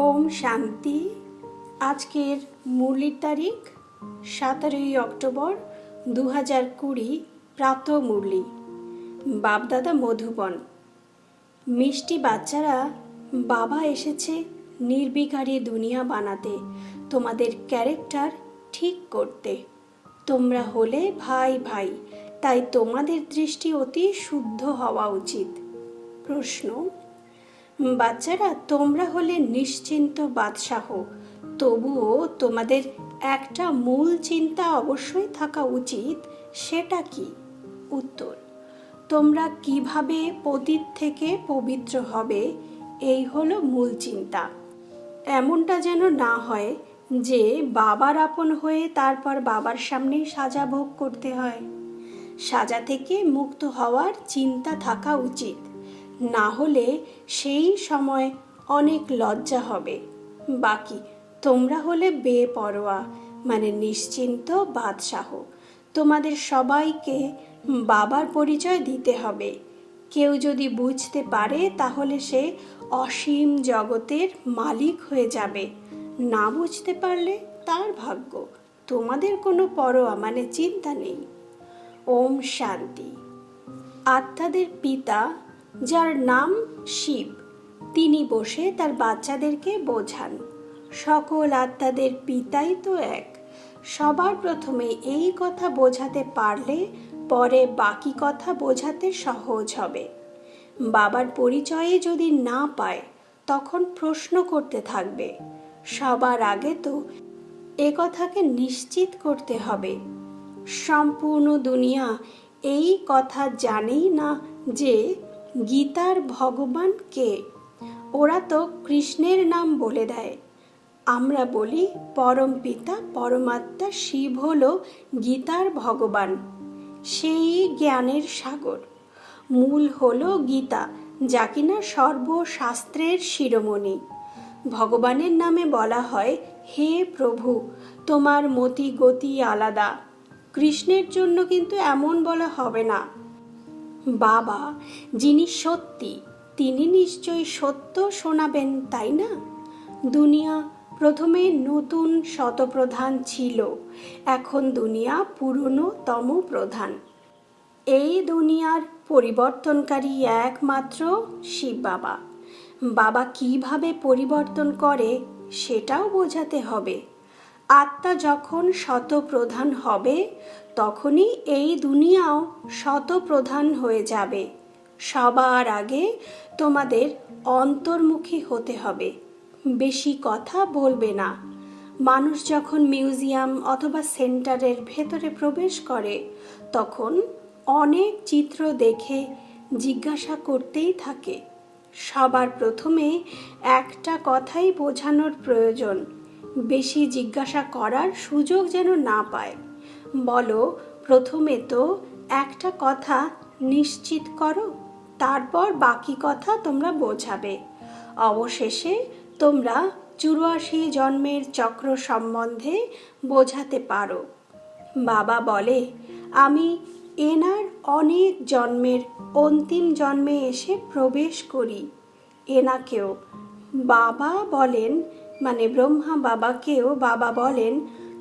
ওম শান্তি। আজকের মুরলির তারিখ 17 অক্টোবর 2020, প্রাত মুরলি। বাপদাদা মধুবন। মিষ্টি বাচ্চারা, বাবা এসেছে নির্বিকারী দুনিয়া বানাতে, তোমাদের ক্যারেক্টার ঠিক করতে। তোমরা হলে ভাই ভাই, তাই তোমাদের দৃষ্টি অতি শুদ্ধ হওয়া উচিত। প্রশ্ন: বাচ্চারা, তোমরা হলে নিশ্চিন্ত বাদশাহ, তবুও তোমাদের একটা মূল চিন্তা অবশ্যই থাকা উচিত। সেটা কি? উত্তর: তোমরা কিভাবে পতিত থেকে পবিত্র হবে, এই হলো মূল চিন্তা। এমনটা যেন না হয় যে বাবার আপন হয়ে তারপর বাবার সামনেই সাজা ভোগ করতে হয়। সাজা থেকে মুক্ত হওয়ার চিন্তা থাকা উচিত, না হলে সেই সময় অনেক লজ্জা হবে। বাকি তোমরা হলে বেপরোয়া, মানে নিশ্চিন্ত বাদশাহ। তোমাদের সবাইকে বাবার পরিচয় দিতে হবে। কেউ যদি বুঝতে পারে তাহলে সে অসীম জগতের মালিক হয়ে যাবে। না বুঝতে পারলে তার ভাগ্য। তোমাদের কোনো পরোয়া, মানে চিন্তা নেই। ওম শান্তি। আত্মাদের পিতা, যার নাম শিব, তিনি বসে তার বাচ্চাদেরকে বোঝান। সকল আত্মাদের পিতাই তো এক। সবার প্রথমে এই কথা বোঝাতে পারলে পরে বাকি কথা বোঝাতে সহজ হবে। বাবার পরিচয়ে যদি না পায় তখন প্রশ্ন করতে থাকবে। সবার আগে তো এ কথাকে নিশ্চিত করতে হবে। সম্পূর্ণ দুনিয়া এই কথা জানেই না যে গীতার ভগবান কে। ওরা তো কৃষ্ণের নাম বলে দেয়। আমরা বলি পরম পিতা পরমাত্মা শিব হলো গীতার ভগবান, সেই জ্ঞানের সাগর। মূল হলো গীতা, যা কিনা সর্বশাস্ত্রের শিরোমণি। ভগবানের নামে বলা হয়, হে প্রভু, তোমার মতি গতি আলাদা। কৃষ্ণের জন্য কিন্তু এমন বলা হবে না। বাবা যিনি সত্যি, তিনি নিশ্চয়ই সত্য শোনাবেন, তাই না? দুনিয়া প্রথমে নতুন শতপ্রধান ছিল, এখন দুনিয়া পুরনো তম প্রধান। এই দুনিয়ার পরিবর্তনকারী একমাত্র শিব বাবা। বাবা কিভাবে পরিবর্তন করে সেটাও বোঝাতে হবে। আত্মা যখন শতপ্রধান হবে তখনই এই দুনিয়াও শতপ্রধান হয়ে যাবে। সবার আগে তোমাদের অন্তর্মুখী হতে হবে, বেশি কথা বলবে না। মানুষ যখন মিউজিয়াম অথবা সেন্টারের ভেতরে প্রবেশ করে তখন অনেক চিত্র দেখে জিজ্ঞাসা করতেই থাকে। সবার প্রথমে একটা কথাই বোঝানোর প্রয়োজন, বেশি জিজ্ঞাসা করার সুযোগ যেন না পায়। বলো, প্রথমে তো একটা কথা নিশ্চিত করো, তারপর বাকি কথা তোমরা বোঝাবে। অবশেষে তোমরা 84 জন্মের চক্র সম্বন্ধে বোঝাতে পারো। বাবা বলে, আমি এনার অনেক জন্মের অন্তিম জন্মে এসে প্রবেশ করি। এনাকেও বাবা বলেন, মানে ব্রহ্মা বাবাকেও বাবা বলেন,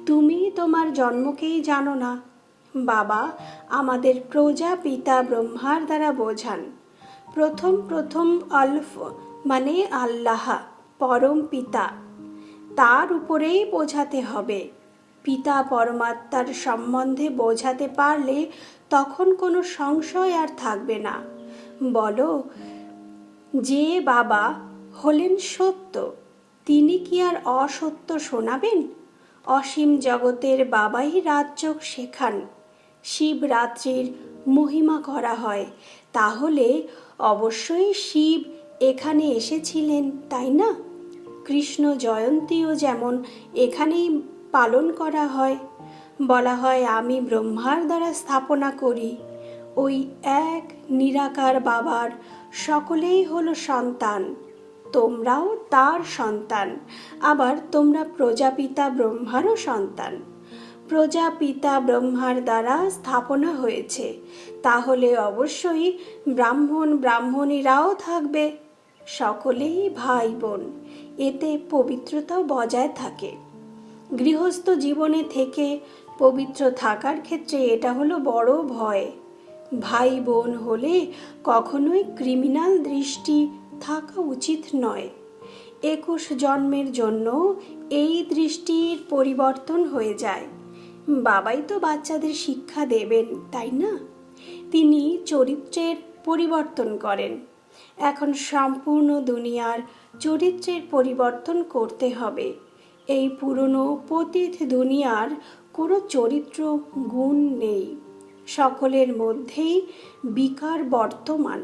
তুমি তোমার জন্মকেই জানো না। বাবা আমাদের প্রজাপিতা ব্রহ্মার দ্বারা বোঝান। প্রথম আলফ, মানে আল্লাহ, পরম পিতা, তার উপরেই বোঝাতে হবে। পিতা পরমাত্মার সম্বন্ধে বোঝাতে পারলে তখন কোনো সংশয় আর থাকবে না। বলো, যে বাবা হলেন সত্য, তিনি কি আর অসত্য শোনাবেন? অসীম জগতের বাবাই রাজযোগ শেখান। শিবরাত্রির মহিমা করা হয়, তাহলে অবশ্যই শিব এখানে এসেছিলেন, তাই না? কৃষ্ণ জয়ন্তীও যেমন এখানেই পালন করা হয়। বলা হয়, আমি ব্রহ্মার দ্বারা স্থাপনা করি। ওই এক নিরাকার বাবার সকলেই হলো সন্তান। তোমরাও তার সন্তান, আবার তোমরা প্রজাপিতা ব্রহ্মারও সন্তান। প্রজাপিতা ব্রহ্মার দ্বারা স্থাপনা হয়েছে, তাহলে অবশ্যই ব্রাহ্মণ ব্রাহ্মণীরাও থাকবে, সকলেই ভাই বোন। এতে পবিত্রতাও বজায় থাকে। গৃহস্থ জীবনে থেকে পবিত্র থাকার ক্ষেত্রে এটা হলো বড় ভয়। ভাই বোন হলে কখনোই ক্রিমিনাল দৃষ্টি থাকা উচিত নয়। 21 জন্মের জন্য এই দৃষ্টির পরিবর্তন হয়ে যায়। বাবাই তো বাচ্চাদের শিক্ষা দেবেন, তাই না? তিনি চরিত্রের পরিবর্তন করেন। এখন সম্পূর্ণ দুনিয়ার চরিত্রের পরিবর্তন করতে হবে। এই পুরনো পতিত দুনিয়ার কোনো চরিত্র গুণ নেই, সকলের মধ্যেই বিকার বর্তমান।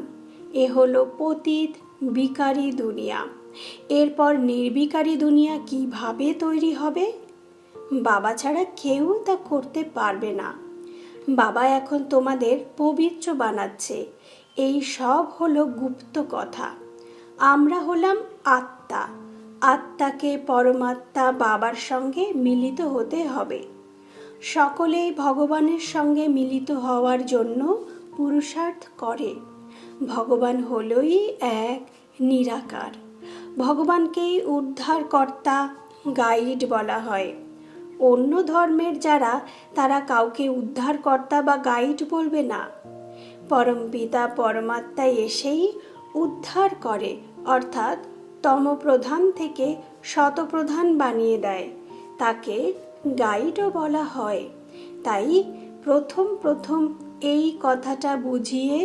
এ হলো পতিত বিকারী দুনিয়া। এরপর নির্বিকারী দুনিয়া কিভাবে তৈরি হবে? বাবা ছাড়া কেউ তা করতে পারবে না। বাবা এখন তোমাদের পবিত্র বানাচ্ছে। এই সব হলো গুপ্ত কথা। আমরা হলাম আত্মা। আত্মাকে পরমাত্মা বাবার সঙ্গে মিলিত হতে হবে। সকলেই ভগবানের সঙ্গে মিলিত হওয়ার জন্য পুরুষার্থ করে। ভগবান হলই এক নিরাকার। ভগবানকেই উদ্ধারকর্তা, গাইড বলা হয়। অন্য ধর্মের যারা, তারা কাউকে উদ্ধারকর্তা বা গাইড বলবে না। পরমপিতা পরমাত্মা এসেই উদ্ধার করে, অর্থাৎ তমপ্রধান থেকে শতপ্রধান বানিয়ে দেয়। তাকে গাইডও বলা হয়। তাই প্রথম এই কথাটা বুঝিয়ে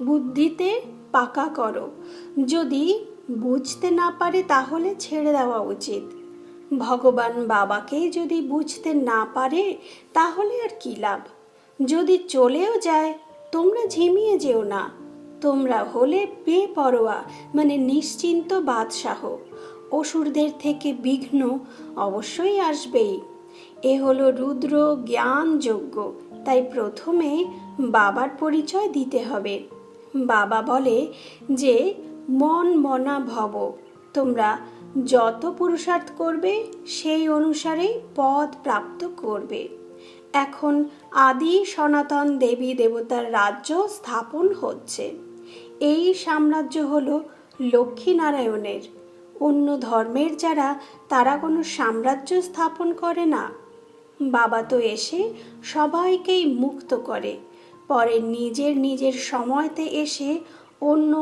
বুদ্ধিতে পাকা করো। যদি বুঝতে না পারে তাহলে ছেড়ে দেওয়া উচিত। ভগবান বাবাকেই যদি বুঝতে না পারে তাহলে আর কি লাভ? যদি চলেও যায়, তোমরা ঝিমিয়ে যেও না। তোমরা হলে বেপরোয়া, মানে নিশ্চিন্ত বাদশাহ। অসুরদের থেকে বিঘ্ন অবশ্যই আসবেই। এ হলো রুদ্র জ্ঞান যজ্ঞ। তাই প্রথমে বাবার পরিচয় দিতে হবে। বাবা বলে যে মন মনা ভব। তোমরা যত পুরুষার্থ করবে সেই অনুসারেই পদ প্রাপ্ত করবে। এখন আদি সনাতন দেবী দেবতার রাজ্য স্থাপন হচ্ছে। এই সাম্রাজ্য হলো লক্ষ্মীনারায়ণের। অন্য ধর্মের যারা, তারা কোনো সাম্রাজ্য স্থাপন করে না। বাবা তো এসে সবাইকেই মুক্ত করে, পরে নিজের নিজের সময়তে এসে অন্য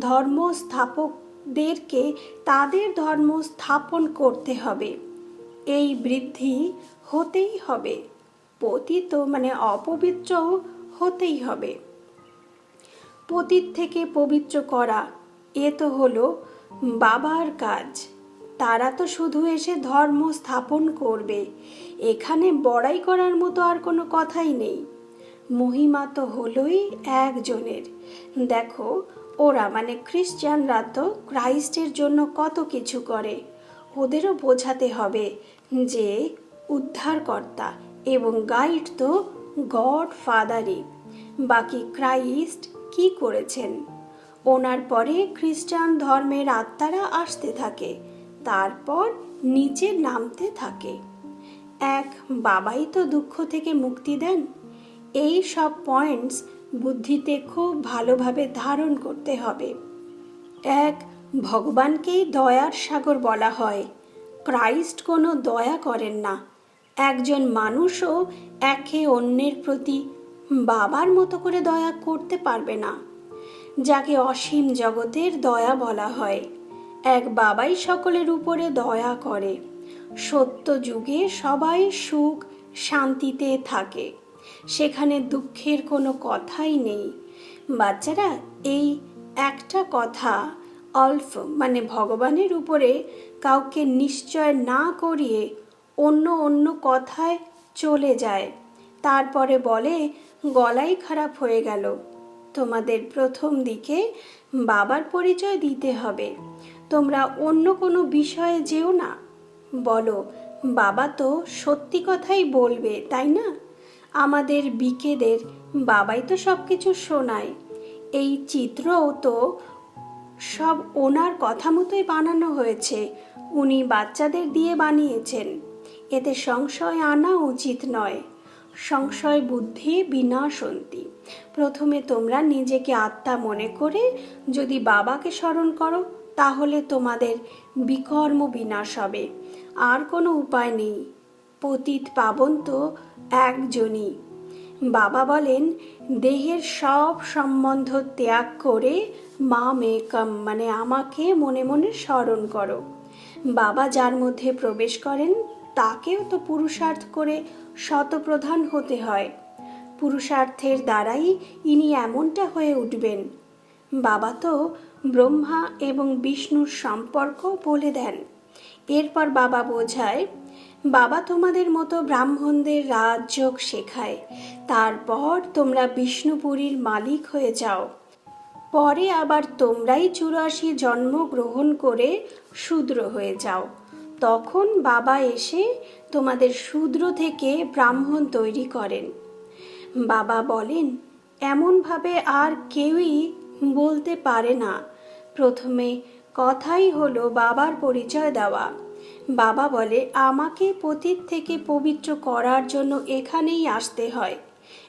ধর্ম স্থাপকদেরকে তাদের ধর্ম স্থাপন করতে হবে। এই বৃদ্ধি হতেই হবে। পতিত মানে অপবিত্র হতেই হবে। পতিত থেকে পবিত্র করা, এ তো হলো বাবার কাজ। তারা তো শুধু এসে ধর্ম স্থাপন করবে। এখানে বড়াই করার মতো আর কোনো কথাই নেই। মহিমা তো হলোই একজনের। দেখো, ওরা মানে খ্রিস্টানরা তো ক্রাইস্টের জন্য কত কিছু করে। ওদেরও বোঝাতে হবে যে উদ্ধারকর্তা এবং গাইড তো গড ফাদারই। বাকি ক্রাইস্ট কি করেছেন? ওনার পরে খ্রিস্টান ধর্মের আত্মারা আসতে থাকে, তারপর নিচে নামতে থাকে। এক বাবাই তো দুঃখ থেকে মুক্তি দেন। এই সব পয়েন্টস বুদ্ধিতে খুব ভালোভাবে ধারণ করতে হবে। এক ভগবানকেই দয়ার সাগর বলা হয়। ক্রাইস্ট কোনো দয়া করেন না। একজন মানুষও একে অন্যের প্রতি বাবার মতো করে দয়া করতে পারবে না, যাকে অসীম জগতের দয়া বলা হয়। এক বাবাই সকলের উপরে দয়া করে। সত্য যুগে সবাই সুখ শান্তিতে থাকে, সেখানে দুঃখের কোনো কথাই নেই। বাচ্চারা, এই একটা কথা অল্প মানে ভগবানের উপরে কাউকে নিশ্চয় না করিয়ে অন্য কথায় চলে যায়, তারপরে বলে গলাই খারাপ হয়ে গেল। তোমাদের প্রথম দিকে বাবার পরিচয় দিতে হবে। তোমরা অন্য কোনো বিষয়ে যেও না। বলো, বাবা তো সত্যি কথাই বলবে, তাই না? আমাদের বিকেদের বাবাই তো সব কিছু শোনায়। এই চিত্রও তো সব ওনার কথা মতোই বানানো হয়েছে। উনি বাচ্চাদের দিয়ে বানিয়েছেন। এতে সংশয় আনা উচিত নয়। সংশয় বুদ্ধি বিনাশন্তি। প্রথমে তোমরা নিজেকে আত্মা মনে করে যদি বাবাকে স্মরণ করো, তাহলে তোমাদের বিকর্ম বিনাশ হবে। আর কোনো উপায় নেই। পতিত পাবন তো একজনই। বাবা বলেন, দেহের সব সম্বন্ধ ত্যাগ করে মাম একম মানে আমাকে মনে মনে স্মরণ করো। বাবা যার মধ্যে প্রবেশ করেন তাকেও তো পুরুষার্থ করে শতপ্রধান হতে হয়। পুরুষার্থের দ্বারাই ইনি এমনটা হয়ে উঠবেন। বাবা তো ব্রহ্মা এবং বিষ্ণুর সম্পর্ক বলে দেন। এরপর বাবা বোঝায়, বাবা তোমাদের মতো ব্রাহ্মণদের রাজযোগ শেখায়, তারপর তোমরা বিষ্ণুপুরীর মালিক হয়ে যাও। পরে আবার তোমরাই 84 জন্ম গ্রহণ করে শূদ্র হয়ে যাও। তখন বাবা এসে তোমাদের শূদ্র থেকে ব্রাহ্মণ তৈরি করেন। বাবা বলেন, এমনভাবে আর কেউই বলতে পারে না। প্রথমে কথাই হলো বাবার পরিচয় দেওয়া। বাবা বলে, আমাকে পতিত থেকে পবিত্র করার জন্য এখানেই আসতে হয়।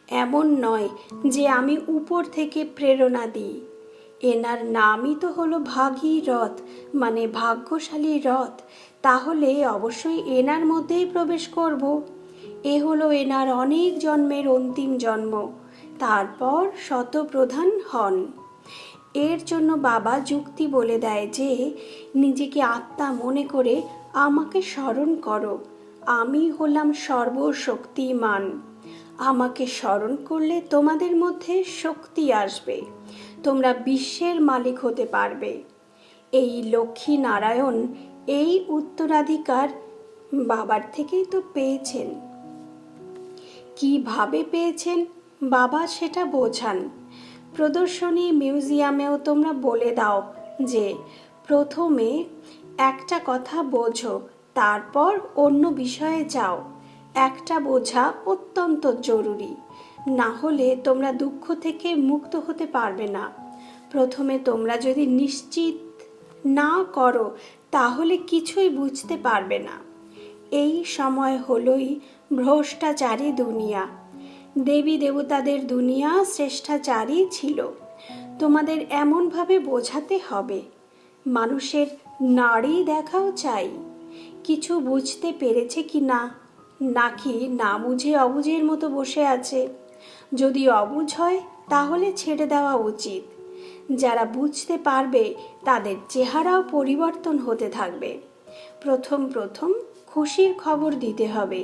এমন নয় যে আমি উপর থেকে প্রেরণা দিই। এনার নামই তো হলো ভাগীরথ মানে ভাগ্যশালী রথ। তাহলে অবশ্যই এনার মধ্যেই প্রবেশ করব। এ হলো এনার অনেক জন্মের অন্তিম জন্ম। তারপর শতপ্রধান হন। এর জন্য বাবা যুক্তি বলে দেয় যে নিজেকে আত্মা মনে করে আমাকে স্মরণ করো। আমি হলাম সর্বশক্তিমান। আমাকে স্মরণ করলে তোমাদের মধ্যে শক্তি আসবে। তোমরা বিশ্বের মালিক হতে পারবে। এই লক্ষ্মী নারায়ণ এই উত্তরাধিকার বাবার থেকেই তো পেয়েছেন। কিভাবে পেয়েছেন বাবা সেটা বোঝান। প্রদর্শনী মিউজিয়ামেও তোমরা বলে দাও যে প্রথমে একটা কথা বোঝো, তারপর অন্য বিষয়ে যাও। একটা বোঝা অত্যন্ত জরুরি, না হলে তোমরা দুঃখ থেকে মুক্ত হতে পারবে না। প্রথমে তোমরা যদি নিশ্চিত না করো তাহলে কিছুই বুঝতে পারবে না। এই সময় হলোই ভ্রষ্টাচারী দুনিয়া। দেবী দেবতাদের দুনিয়া শ্রেষ্টাচারী ছিল। তোমাদের এমনভাবে বোঝাতে হবে। মানুষের নাড়ি দেখাও চাই, কিছু বুঝতে পেরেছে কি না, নাকি না বুঝে অবুঝের মতো বসে আছে। যদি অবুঝ হয় তাহলে ছেড়ে দেওয়া উচিত। যারা বুঝতে পারবে তাদের চেহারাও পরিবর্তন হতে থাকবে। প্রথম প্রথম খুশির খবর দিতে হবে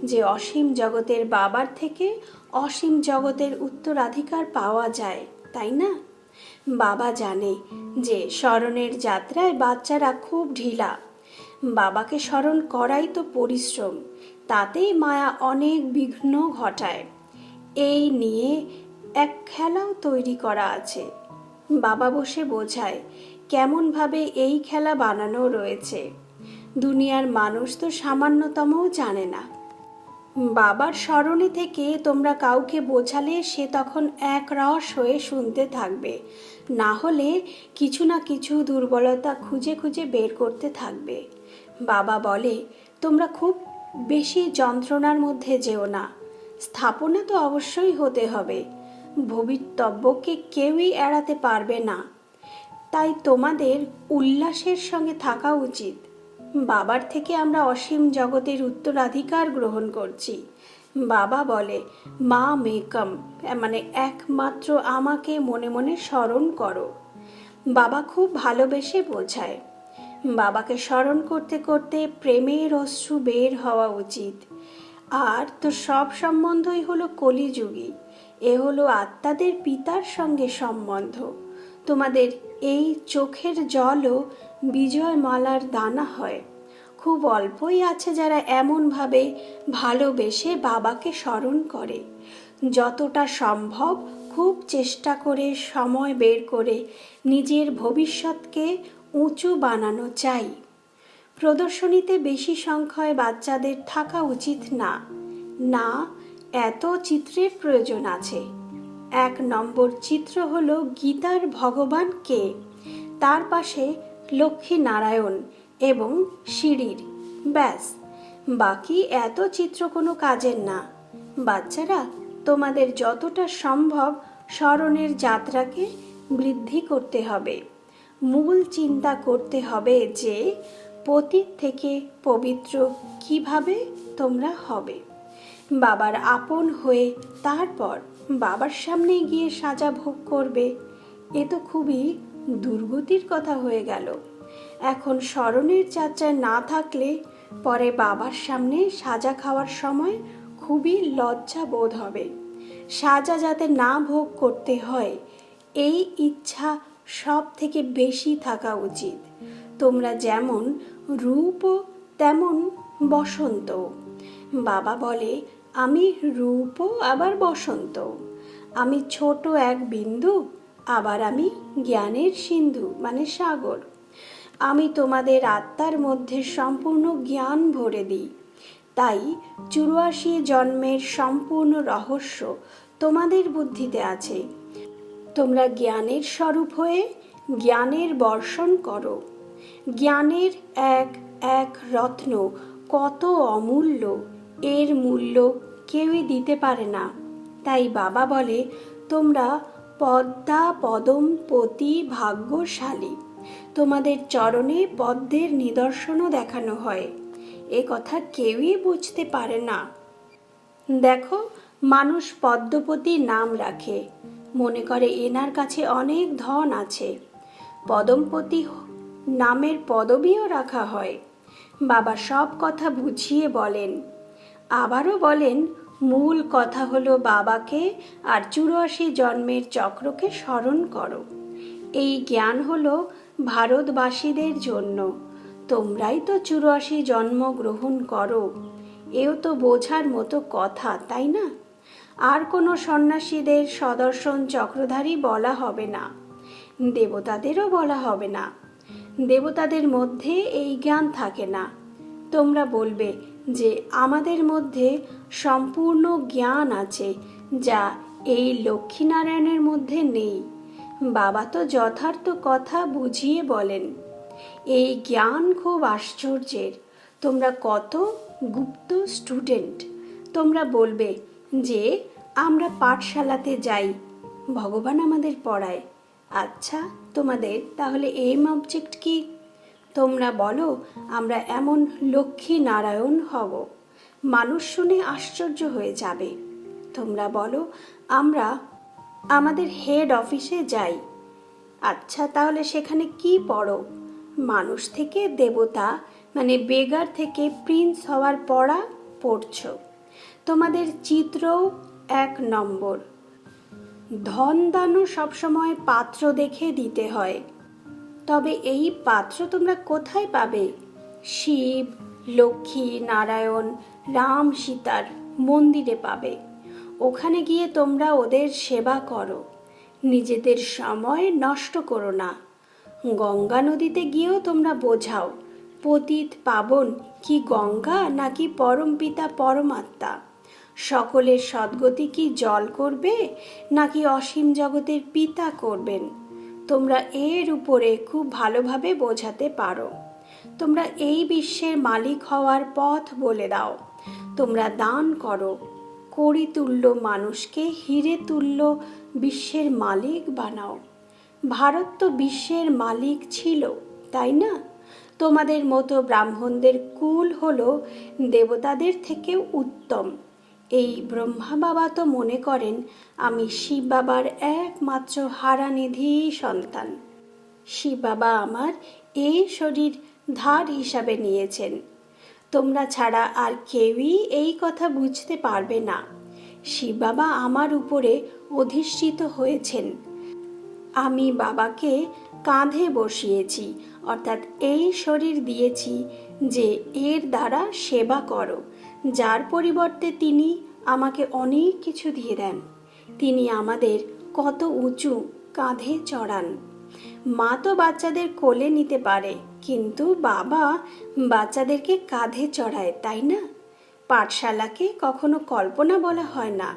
যে অসীম জগতের বাবার থেকে অসীম জগতের উত্তরাধিকার পাওয়া যায়, তাই না? বাবা জানে যে স্মরণের যাত্রায় বাচ্চারা খুব ঢিলা। বাবাকে স্মরণ করাই তো পরিশ্রম, তাতেই মায়া অনেক বিঘ্ন ঘটায়। এই নিয়ে এক খেলাও তৈরি করা আছে। বাবা বসে বোঝায় কেমনভাবে এই খেলা বানানো রয়েছে। দুনিয়ার মানুষ তো সামান্যতমও জানে না। বাবার স্মরণে থেকে তোমরা কাউকে বোঝালে সে তখন একরস হয়ে শুনতে থাকবে, না হলে কিছু না কিছু দুর্বলতা খুঁজে খুঁজে বের করতে থাকবে। বাবা বলে, তোমরা খুব বেশি যন্ত্রণার মধ্যে যেও না। স্থাপনা তো অবশ্যই হতে হবে। ভবিতব্যকে কেউই এড়াতে পারবে না। তাই তোমাদের উল্লাসের সঙ্গে থাকা উচিত। বাবার থেকে আমরা অসীম জগতের উত্তরাধিকার গ্রহণ করছি। বাবা বলে, মা মেকম মানে একমাত্র আমাকে মনে মনে স্মরণ করো। বাবা খুব ভালোবেসে বোঝায়। বাবাকে স্মরণ করতে করতে প্রেমের অশ্রু বের হওয়া উচিত। আর তো সব সম্বন্ধই হলো কলিযুগী। এ হলো আত্মাদের পিতার সঙ্গে সম্বন্ধ। তোমাদের এই চোখের জলও বিজয়মালার দানা হয়। খুব অল্পই আছে যারা এমনভাবে ভালোবেসে বাবাকে স্মরণ করে। যতটা সম্ভব খুব চেষ্টা করে সময় বের করে নিজের ভবিষ্যৎকে উঁচু বানানো চাই। প্রদর্শনীতে বেশি সংখ্যায় বাচ্চাদের থাকা উচিত না। না, এত চিত্রের প্রয়োজন আছে। 1 নম্বর চিত্র হলো গীতার ভগবান কে, তার পাশে লক্ষ্মী নারায়ণ এবং সিঁড়ির, ব্যাস। বাকি এত চিত্র কোনো কাজের না। বাচ্চারা, তোমাদের যতটা সম্ভব স্মরণের যাত্রাকে বৃদ্ধি করতে হবে। মূল চিন্তা করতে হবে যে পতীত থেকে পবিত্র কিভাবে তোমরা হবে। বাবার আপন হয়ে তারপর বাবার সামনে গিয়ে সাজা ভোগ করবে, এ তো খুবই দুর্গতির কথা হয়ে গেল। এখন স্মরণের যাত্রায় না থাকলে পরে বাবার সামনে সাজা খাওয়ার সময় খুবই লজ্জা বোধ হবে। সাজা যাতে না ভোগ করতে হয়, এই ইচ্ছা সব থেকে বেশি থাকা উচিত। তোমরা যেমন রূপ তেমন বসন্ত। বাবা বলে, আমি রূপ আবার বসন্ত, আমি ছোট এক বিন্দু, আবার আমি জ্ঞানের সিন্ধু মানে সাগর। আমি তোমাদের আত্মার মধ্যে সম্পূর্ণ জ্ঞান ভরে দিই। তাই 84 জন্মের সম্পূর্ণ রহস্য তোমাদের বুদ্ধিতে আছে। তোমরা জ্ঞানের স্বরূপ হয়ে জ্ঞানের বর্ষণ করো। জ্ঞানের এক এক রত্ন কত অমূল্য, এর মূল্য কেউই দিতে পারে না। তাই বাবা বলে, তোমরা পদ্মা পদম পতি ভাগ্যশালী। তোমাদের চরণে পদ্মের নিদর্শনও দেখানো হয়। এ কথা কেউই বুঝতে পারে না। দেখো, মানুষ পদ্মপতি নাম রাখে, মনে করে এনার কাছে অনেক ধন আছে। পদমপতি নামের পদবিও রাখা হয়। বাবা সব কথা বুঝিয়ে বলেন। আবারও বলেন, মূল কথা হলো বাবাকে আর 84 জন্মের চক্রকে স্মরণ করো। এই জ্ঞান হলো ভারতবাসীদের জন্য। তোমরাই তো 84 জন্ম গ্রহণ করো। এও তো বোঝার মতো কথা, তাই না? আর কোনো সন্ন্যাসীদের সদর্শন চক্রধারী বলা হবে না, দেবতাদেরও বলা হবে না। দেবতাদের মধ্যে এই জ্ঞান থাকে না। তোমরা বলবে যে আমাদের মধ্যে সম্পূর্ণ জ্ঞান আছে, যা এই লক্ষ্মীনারায়ণের মধ্যে নেই। বাবা তো যথার্থ কথা বুঝিয়ে বলেন। এই জ্ঞান খুব আশ্চর্যের। তোমরা কত গুপ্ত স্টুডেন্ট। তোমরা বলবে যে আমরা পাঠশালাতে যাই, ভগবান আমাদের পড়ায়। আচ্ছা, তোমাদের তাহলে এইম অবজেক্ট কি? তোমরা বলো আমরা এমন লক্ষ্মী নারায়ণ হব। মানুষ শুনে আশ্চর্য হয়ে যাবে। তোমরা বলো আমরা আমাদের হেড অফিসে যাই। আচ্ছা, তাহলে সেখানে কি পড়ো? মানুষ থেকে দেবতা মানে বেগার থেকে প্রিন্স হওয়ার পড়া পড়ছ। তোমাদের চিত্রও 1 নম্বর। ধন দানও সবসময় পাত্র দেখে দিতে হয়। তবে এই পাত্র তোমরা কোথায় পাবে? শিব, লক্ষ্মী, নারায়ণ, রাম, সীতার মন্দিরে পাবে। ওখানে গিয়ে তোমরা ওদের সেবা করো। নিজেদের সময় নষ্ট করো না। গঙ্গা নদীতে গিয়েও তোমরা বোঝাও পতিত পাবন কি গঙ্গা নাকি পরমপিতা পরমাত্মা। সকলের সদ্গতি কি জল করবে নাকি অসীম জগতের পিতা করবেন? তোমরা এর উপরে খুব ভালোভাবে বোঝাতে পারো। তোমরা এই বিশ্বের মালিক হওয়ার পথ বলে দাও। তোমরা দান করো। কড়ি তুল্য মানুষকে হিরে তুল্য বিশ্বের মালিক বানাও। ভারত তো বিশ্বের মালিক ছিল, তাই না? তোমাদের মতো ব্রাহ্মণদের কুল হলো দেবতাদের থেকেও উত্তম। এই ব্রহ্মা বাবা তো মনে করেন আমি শিব বাবার একমাত্র হারানিধি সন্তান। শিব বাবা আমার এই শরীর ধার হিসাবে নিয়েছেন। তোমরা ছাড়া আর কেউই এই কথা বুঝতে পারবে না। শিব বাবা আমার উপরে অধিষ্ঠিত হয়েছেন। আমি বাবাকে কাঁধে বসিয়েছি, অর্থাৎ এই শরীর দিয়েছি যে এর দ্বারা সেবা করো, যার পরিবর্তে তিনি আমাকে অনেক কিছু দিয়ে দেন। তিনি আমাদের কত উঁচু কাঁধে চড়ান। মা তো বাচ্চাদের কোলে নিতে পারে, কিন্তু বাবা বাচ্চাদেরকে কাঁধে চড়ায়, তাই না? পাঠশালাকে কখনো কল্পনা বলা হয় না।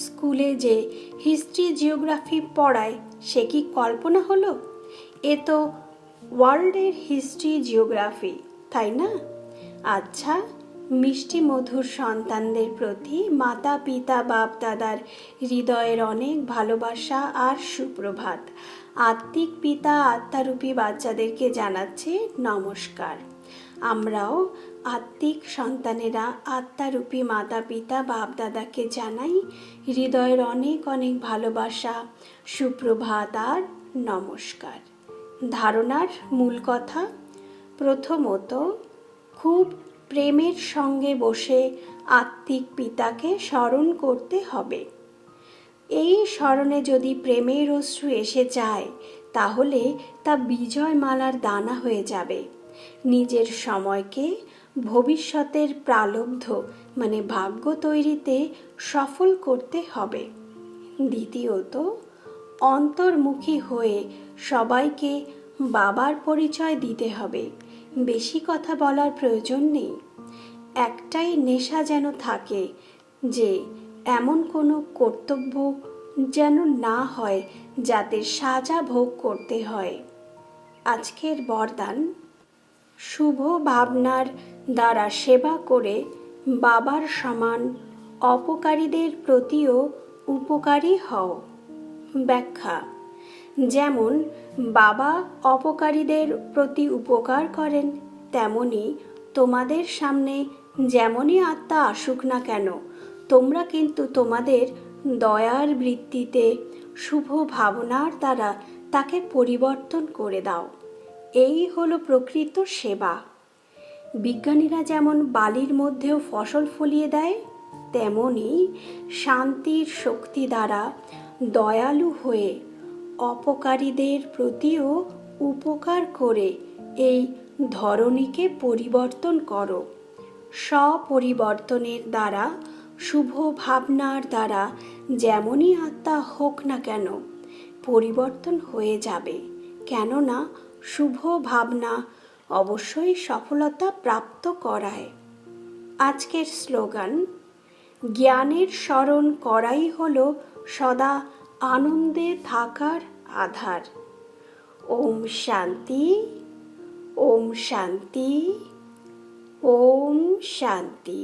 স্কুলে যে হিস্ট্রি জিওগ্রাফি পড়ায় সে কি কল্পনা হলো? এ তো ওয়ার্ল্ডের হিস্ট্রি জিওগ্রাফি, তাই না? আচ্ছা, মিষ্টি মধুর সন্তানদের প্রতি মাতা পিতা বাপ দাদার হৃদয়ের অনেক ভালোবাসা আর সুপ্রভাত। আত্মিক পিতা আত্মারূপী বাচ্চাদেরকে জানাচ্ছে নমস্কার। আমরাও আত্মিক সন্তানেরা আত্মারূপী মাতা পিতা বাপ দাদাকে জানাই হৃদয়ের অনেক অনেক ভালোবাসা, সুপ্রভাত আর নমস্কার। ধারণার মূল কথা, প্রথমত খুব প্রেমের সঙ্গে বসে আত্মিক পিতাকে স্মরণ করতে হবে। এই স্মরণে যদি প্রেমের অশ্রু এসে যায় তাহলে তা বিজয়মালার দানা হয়ে যাবে। নিজের সময়কে ভবিষ্যতের প্রালব্ধ মানে ভাগ্য তৈরিতে সফল করতে হবে। দ্বিতীয়ত, অন্তর্মুখী হয়ে সবাইকে বাবার পরিচয় দিতে হবে। বেশি কথা বলার প্রয়োজন নেই। একটাই নেশা যেন থাকে যে এমন কোনো কর্তব্য যেন না হয় যাতে সাজা ভোগ করতে হয়। আজকের বরদান, শুভ ভাবনার দ্বারা সেবা করে বাবার সমান অপকারীদের প্রতিও উপকারী হও। ব্যাখ্যা, যেমন বাবা অপকারীদের প্রতি উপকার করেন, তেমনি তোমাদের সামনে যেমনই আত্মা আসুক না কেন, তোমরা কিন্তু তোমাদের দয়ার বৃত্তিতে শুভ ভাবনার দ্বারা তাকে পরিবর্তন করে দাও। এই হলো প্রকৃত সেবা। বিজ্ঞানীরা যেমন বালির মধ্যেও ফসল ফলিয়ে দেয়, তেমনি শান্তির শক্তি দ্বারা দয়ালু হয়ে অপকারীদের প্রতিও উপকার করে এই ধরণীকে পরিবর্তন করো। স্বপরিবর্তনের দ্বারা, শুভ ভাবনার দ্বারা যেমনই আত্মা হোক না কেন পরিবর্তন হয়ে যাবে, কেননা শুভ ভাবনা অবশ্যই সফলতা প্রাপ্ত করায়। আজকের স্লোগান, জ্ঞানের স্মরণ করাই হলো সদা আনন্দে থাকার আধার। ওম শান্তি, ওম শান্তি, ওম শান্তি।